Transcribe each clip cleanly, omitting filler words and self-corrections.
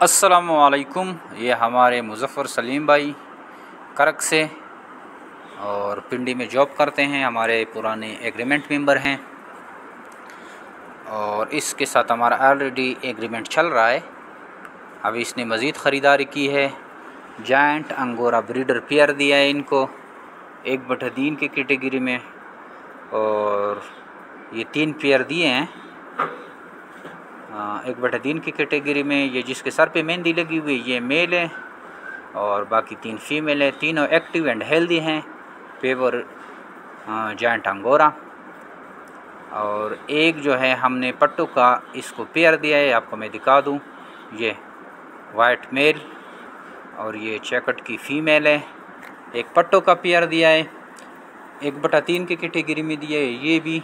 अस्सलामुअलैकुम। ये हमारे मुज़फ़्फ़र सलीम भाई करक से और पिंडी में जॉब करते हैं, हमारे पुराने एग्रीमेंट मेंबर हैं और इसके साथ हमारा ऑलरेडी एग्रीमेंट चल रहा है। अभी इसने मज़ीद ख़रीदारी की है। जायंट अंगोरा ब्रीडर पेयर दिया है इनको 1/3 की कैटेगरी में और ये 3 पेयर दिए हैं 1/3 की कैटेगरी में। ये जिसके सर पे मेहंदी लगी हुई है ये मेल है और बाकी 3 फीमेल है। तीनों एक्टिव एंड हेल्दी हैं। पेवर जायंट अंगोरा और एक जो है हमने पट्टू का इसको पेयर दिया है, आपको मैं दिखा दूं। ये वाइट मेल और ये चेकट की फ़ीमेल है। एक पट्टू का पेयर दिया है 1/3 की कैटेगरी में दिया है ये भी,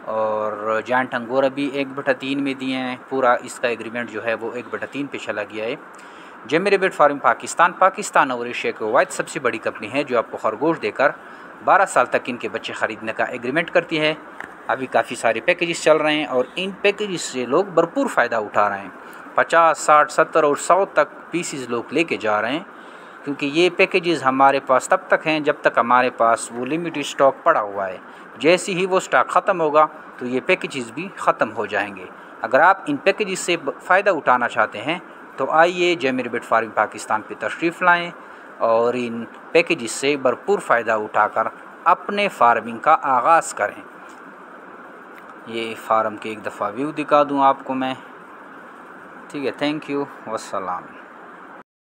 और जायंट अंगोरा भी 1/3 में दिए हैं। पूरा इसका एग्रीमेंट जो है वो 1/3 पे चला गया है। जेमी रैबिट फार्म पाकिस्तान और एशिया की वाइड सबसे बड़ी कंपनी है जो आपको खरगोश देकर 12 साल तक इनके बच्चे ख़रीदने का एग्रीमेंट करती है। अभी काफ़ी सारे पैकेजेस चल रहे हैं और इन पैकेजेस से लोग भरपूर फ़ायदा उठा रहे हैं। 50, 60, 70 और 100 तक पीसीज लोग लेके जा रहे हैं, क्योंकि ये पैकेजेस हमारे पास तब तक हैं जब तक हमारे पास वो लिमिटेड स्टॉक पड़ा हुआ है। जैसे ही वो स्टॉक ख़त्म होगा तो ये पैकेजेस भी ख़त्म हो जाएंगे। अगर आप इन पैकेजेस से फ़ायदा उठाना चाहते हैं तो आइए जेमी रैबिट फार्म पाकिस्तान पे तशरीफ़ लाएं और इन पैकेजेस से भरपूर फ़ायदा उठाकर अपने फार्मिंग का आगाज़ करें। ये फार्म के एक दफ़ा व्यू दिखा दूं आपको मैं, ठीक है। Thank you, वस्सलाम।